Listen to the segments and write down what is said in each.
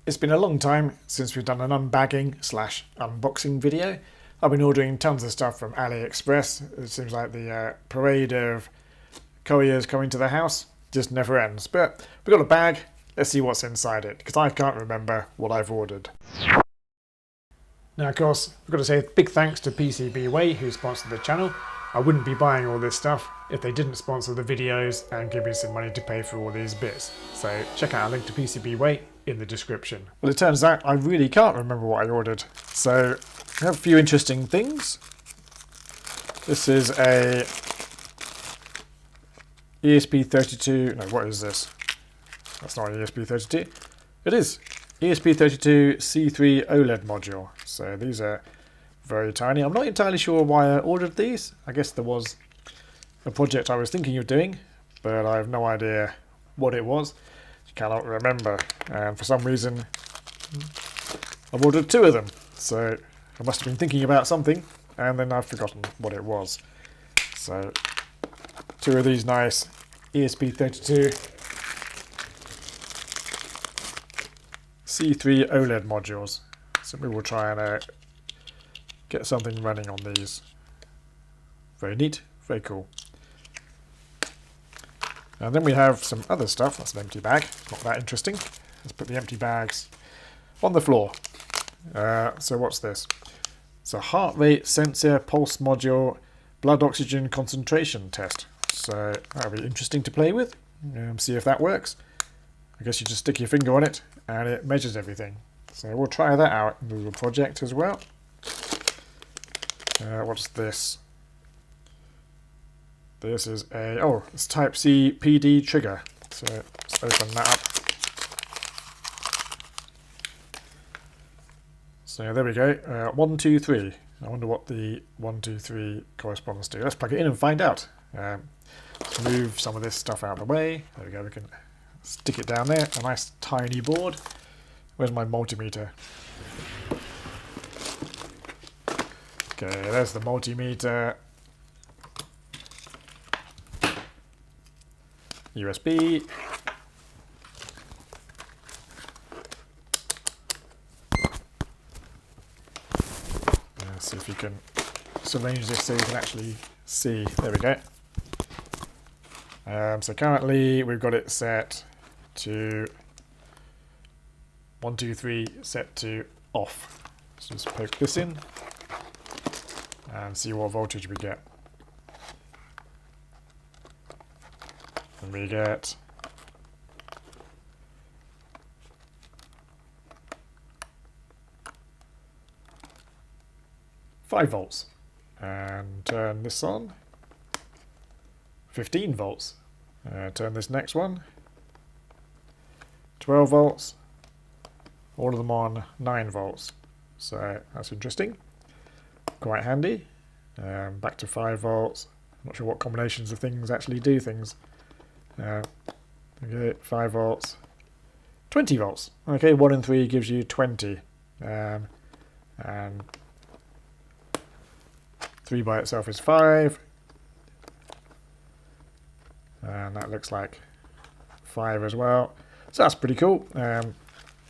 It's been a long time since we've done an unbagging slash unboxing video. I've been ordering tons of stuff from AliExpress. It seems like the parade of couriers coming to the house just never ends. But we've got a bag. Let's see what's inside it, because I can't remember what I've ordered. Now, of course, I've got to say a big thanks to PCBWay who sponsored the channel. I wouldn't be buying all this stuff if they didn't sponsor the videos and give me some money to pay for all these bits. So check out a link to PCBWay in the description. Well, it turns out I really can't remember what I ordered. So I have a few interesting things. This is a ESP32. No, what is this? That's not an ESP32. It is ESP32 C3 OLED module. So these are very tiny. I'm not entirely sure why I ordered these. I guess there was a project I was thinking of doing, but I have no idea what it was. I cannot remember. And for some reason, I've ordered two of them. So I must have been thinking about something, and then I've forgotten what it was. So two of these nice ESP32 C3 OLED modules. So we will try and get something running on these. Very neat, very cool. And then we have some other stuff. That's an empty bag, not that interesting. Let's put the empty bags on the floor. So what's this? It's a heart rate sensor pulse module blood oxygen concentration test. So that'll be interesting to play with. See if that works. I guess you just stick your finger on it and it measures everything. So we'll try that out in the little project as well. What's this? This is it's Type C PD trigger. So let's open that up. So there we go. 1, 2, 3. I wonder what the 1, 2, 3 corresponds to. Let's plug it in and find out. Let's move some of this stuff out of the way. There we go. We can stick it down there. A nice tiny board. Where's my multimeter? Okay, there's the multimeter. USB. Let's see if you can arrange this so you can actually see. There we go. So currently we've got it set to 1, 2, 3, set to off. So just poke this in and see what voltage we get. And we get 5 volts. And turn this on. 15 volts. Turn this next one. 12 volts. All of them on 9 volts. So that's interesting. Quite handy. Back to 5 volts. I'm not sure what combinations of things actually do things. Okay, 5 volts. 20 volts. Okay, 1 and 3 gives you 20. And 3 by itself is 5. And that looks like 5 as well. So that's pretty cool.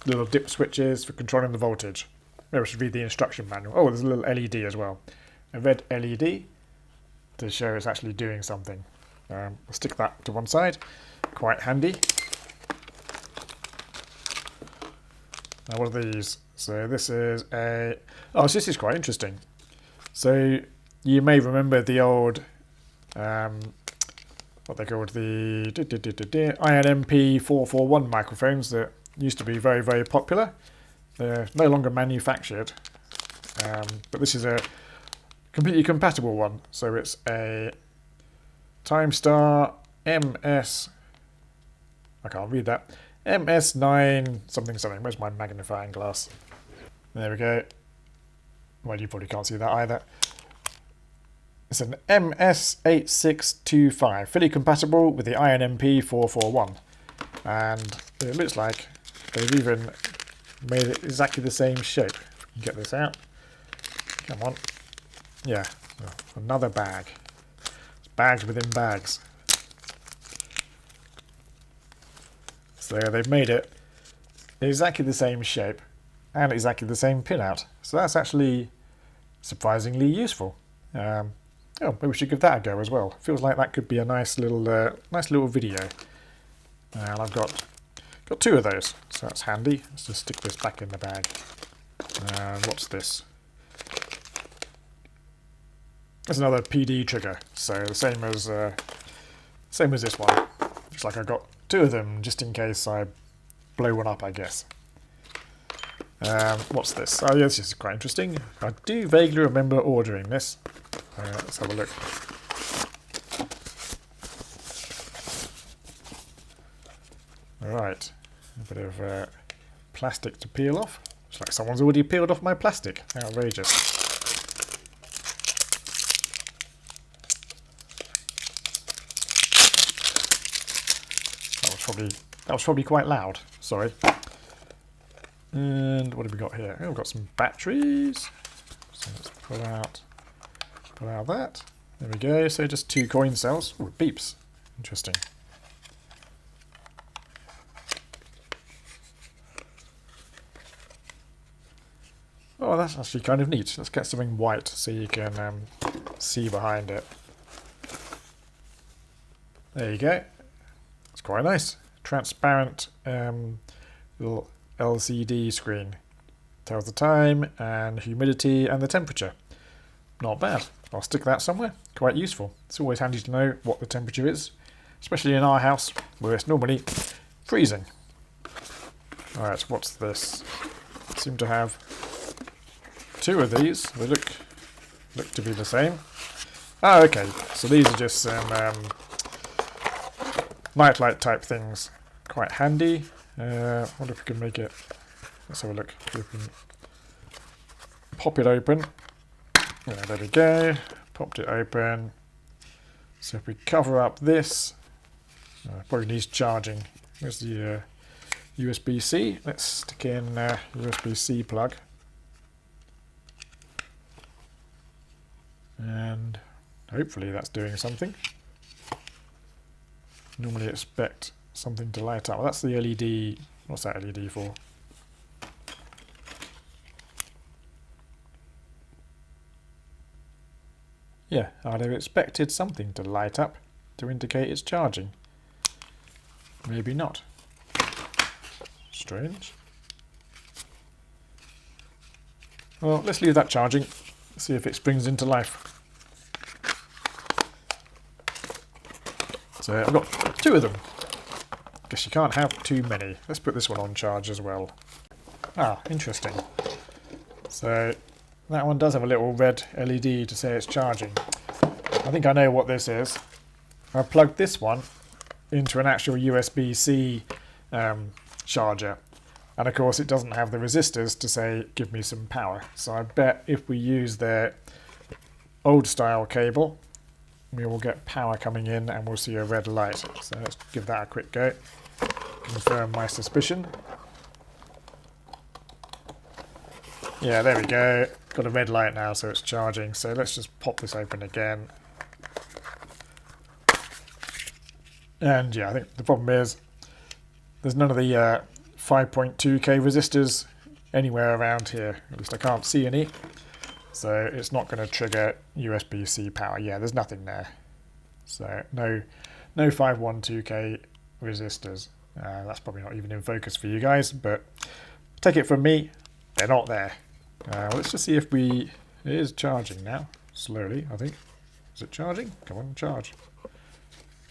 Little dip switches for controlling the voltage. Maybe I should read the instruction manual. Oh, there's a little LED as well. A red LED to show it's actually doing something. We'll stick that to one side. Quite handy. Now what are these? So this is a... Oh, so this is quite interesting. So you may remember the old... what they called the INMP 441 microphones that used to be very, very popular. They're no longer manufactured, but this is a completely compatible one. So it's a TimeStar MS, I can't read that, MS9 something something. Where's my magnifying glass? There we go. Well, you probably can't see that either. It's an MS8625, fully compatible with the INMP 441. And it looks like they've even made it exactly the same shape. If we can get this out. Come on. Yeah, another bag. It's bags within bags. So they've made it exactly the same shape and exactly the same pinout. So that's actually surprisingly useful. Oh, maybe we should give that a go as well. Feels like that could be a nice little video. And I've got two of those, so that's handy. Let's just stick this back in the bag. And what's this? It's another PD trigger, so the same as this one. Looks like I've got two of them just in case I blow one up, I guess. What's this? Oh yeah, this is quite interesting. I do vaguely remember ordering this. Let's have a look. Right, a bit of plastic to peel off. Looks like someone's already peeled off my plastic. Outrageous. That was probably quite loud. Sorry. And what have we got here? Oh, we've got some batteries. So let's pull out that. There we go. So just 2 coin cells. Oh, it beeps. Interesting. Oh, that's actually kind of neat. Let's get something white so you can see behind it. There you go. It's quite nice. Transparent little LCD screen. Tells the time and humidity and the temperature. Not bad. I'll stick that somewhere. Quite useful. It's always handy to know what the temperature is, especially in our house where it's normally freezing. Alright, what's this? Seem to have 2 of these. They look to be the same. Oh, okay. So these are just some nightlight type things. Quite handy. Wonder if we can make it. Let's have a look. If we can pop it open. Yeah, there we go. Popped it open. So if we cover up this, probably needs charging. There's the USB-C. Let's stick in USB-C plug. And hopefully that's doing something. Normally expect something to light up. Well, that's the LED. What's that LED for? Yeah, I'd have expected something to light up to indicate it's charging. Maybe not. Strange. Well, let's leave that charging. See if it springs into life. So I've got 2 of them. Guess you can't have too many. Let's put this one on charge as well. Ah, interesting. So that one does have a little red LED to say it's charging. I think I know what this is. I plugged this one into an actual USB-C charger. And of course it doesn't have the resistors to say give me some power. So I bet if we use their old style cable, we will get power coming in and we'll see a red light. So let's give that a quick go. Confirm my suspicion. Yeah, there we go. Got a red light now, so it's charging. So let's just pop this open again. And yeah, I think the problem is there's none of the 5.2k resistors anywhere around here. At least I can't see any. So it's not going to trigger USB-C power. Yeah, there's nothing there. So no 512k resistors. That's probably not even in focus for you guys, but take it from me, they're not there. Let's just see if it is charging now. Slowly, I think. Is it charging? Come on, charge. Oh,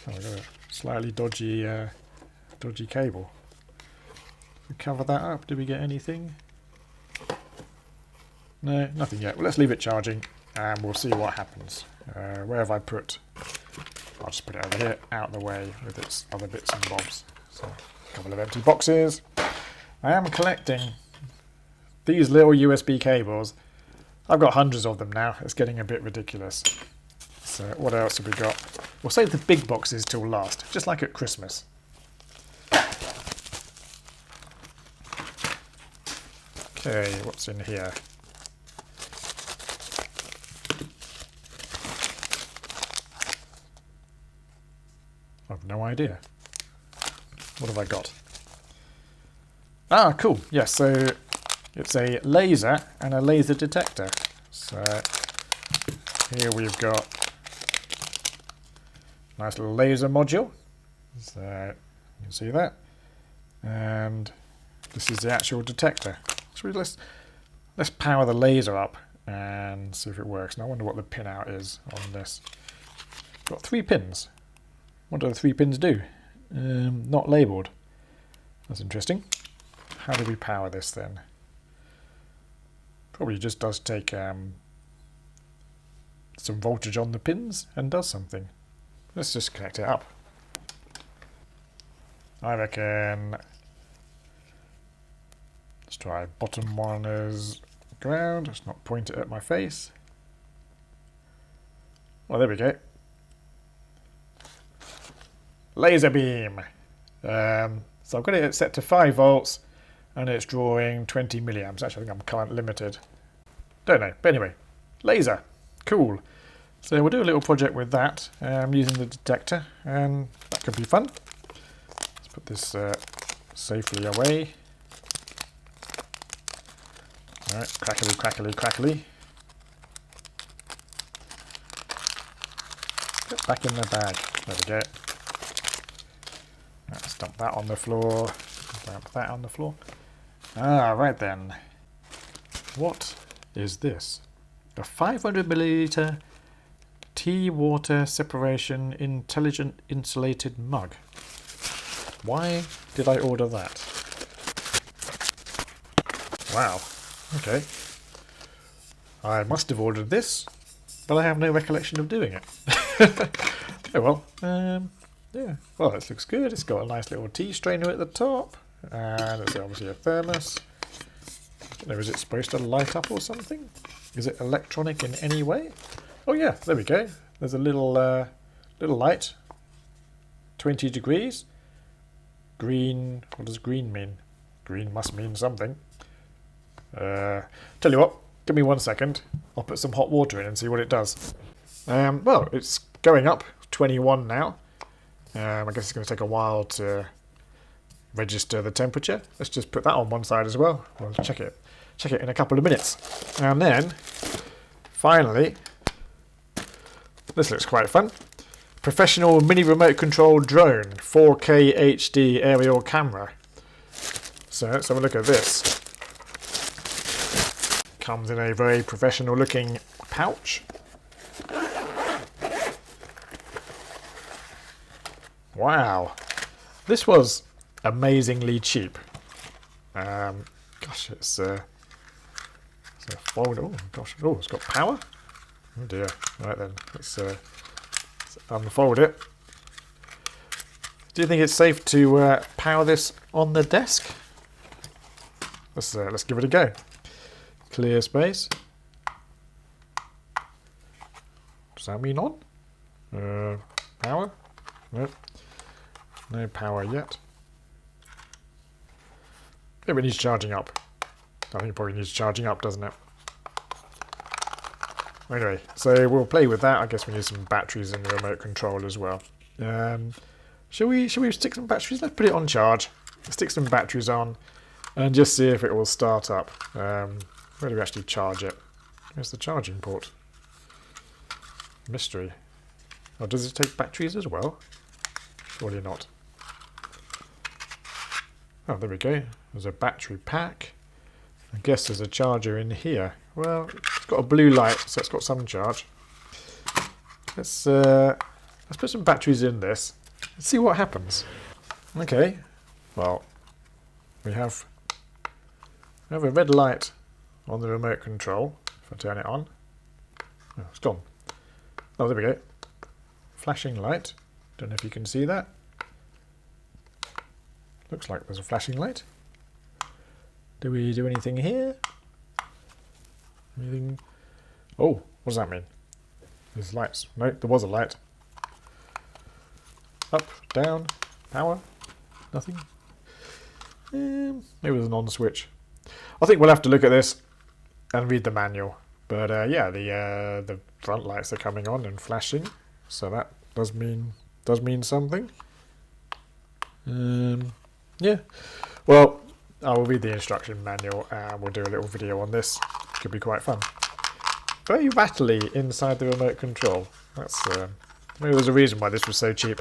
I've got a slightly dodgy cable. We cover that up. Did we get anything? No, nothing yet. Well, let's leave it charging and we'll see what happens. Where have I put? I'll just put it over here, out of the way with its other bits and bobs. So, a couple of empty boxes. I am collecting these little USB cables. I've got hundreds of them now. It's getting a bit ridiculous. So what else have we got? We'll save the big boxes till last, just like at Christmas. Okay, what's in here? I've no idea. What have I got? Ah, cool. Yes, so it's a laser and a laser detector. So here we've got a nice little laser module. So you can see that. And this is the actual detector. So let's power the laser up and see if it works. Now I wonder what the pin out is on this. Got 3 pins. What do the 3 pins do? Not labelled. That's interesting. How do we power this then? Probably just does take some voltage on the pins and does something. Let's just connect it up. I reckon. Let's try bottom one as ground. Let's not point it at my face. Well, there we go. Laser beam. So I've got it set to 5 volts and it's drawing 20 milliamps. Actually, I think I'm current limited. Don't know. But anyway, laser. Cool. So we'll do a little project with that using the detector, and that could be fun. Let's put this safely away. Alright, crackly, crackly, crackly. Get back in the bag. There we go. Let's dump that on the floor. Dump that on the floor. Ah, right then. What is this? A 500 milliliter tea water separation intelligent insulated mug. Why did I order that? Wow. Okay. I must have ordered this, but I have no recollection of doing it. Oh well. Yeah. Well, this looks good. It's got a nice little tea strainer at the top, and it's obviously a thermos. I don't know, is it supposed to light up or something? Is it electronic in any way? Oh yeah, there we go. There's a little little light. 20 degrees. Green. What does green mean? Green must mean something. Tell you what, give me 1 second. I'll put some hot water in and see what it does. Well, it's going up 21 now. I guess it's going to take a while to register the temperature. Let's just put that on one side as well. We'll check it in a couple of minutes. And then, finally, this looks quite fun. Professional mini remote control drone, 4K HD aerial camera. So let's have a look at this. Comes in a very professional looking pouch. Wow, this was amazingly cheap. Gosh, it's a fold. Oh gosh, oh, it's got power. Oh dear. Right then, let's unfold it. Do you think it's safe to power this on the desk? Let's give it a go. Clear space. Does that mean on? Power? Nope. No power yet. Maybe it needs charging up. I think it probably needs charging up, doesn't it? Anyway, so we'll play with that. I guess we need some batteries in the remote control as well. Shall we stick some batteries? Let's put it on charge. Stick some batteries on and just see if it will start up. Where do we actually charge it? Where's the charging port? Mystery. Oh, does it take batteries as well? Surely not. Oh, there we go. There's a battery pack. I guess there's a charger in here. Well, it's got a blue light, so it's got some charge. Let's put some batteries in this. Let's see what happens. Okay. Well, we have a red light on the remote control. If I turn it on, oh, it's gone. Oh, there we go. Flashing light. Don't know if you can see that. Looks like there's a flashing light. Do we do anything here? Anything? Oh, what does that mean? There's lights. No, there was a light. Up, down, power, nothing. Maybe there's an on switch. I think we'll have to look at this and read the manual. But yeah, the front lights are coming on and flashing, so that does mean something. Yeah. Well, I will read the instruction manual and we'll do a little video on this. Could be quite fun. Very rattly inside the remote control. That's maybe there's a reason why this was so cheap.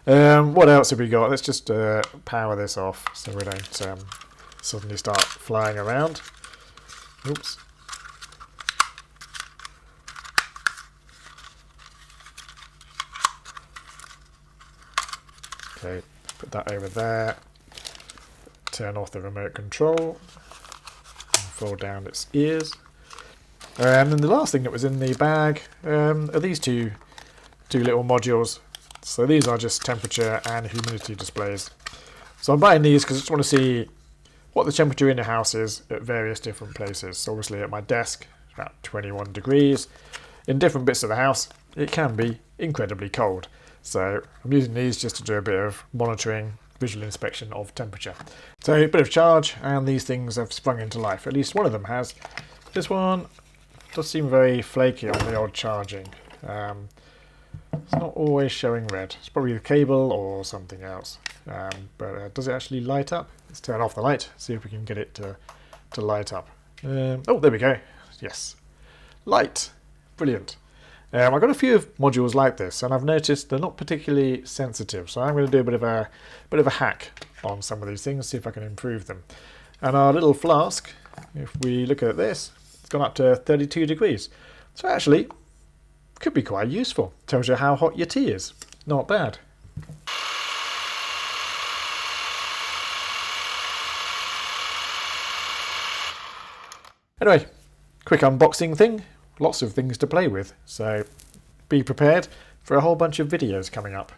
What else have we got? Let's just power this off so we don't suddenly start flying around. Oops. Okay, put that over there. Turn off the remote control. And fold down its ears. And then the last thing that was in the bag are these two little modules. So these are just temperature and humidity displays. So I'm buying these because I just want to see what the temperature in the house is at various different places. So obviously at my desk, about 21 degrees. In different bits of the house, it can be incredibly cold. So I'm using these just to do a bit of monitoring, visual inspection of temperature. So a bit of charge, and these things have sprung into life. At least one of them has. This one does seem very flaky on the old charging. It's not always showing red. It's probably the cable or something else. But does it actually light up? Let's turn off the light, see if we can get it to light up. Oh, there we go. Yes. Light. Brilliant. I've got a few modules like this, and I've noticed they're not particularly sensitive. So I'm going to do a bit of a hack on some of these things, see if I can improve them. And our little flask, if we look at this, it's gone up to 32 degrees. So actually, could be quite useful. Tells you how hot your tea is. Not bad. Anyway, quick unboxing thing. Lots of things to play with. So be prepared for a whole bunch of videos coming up.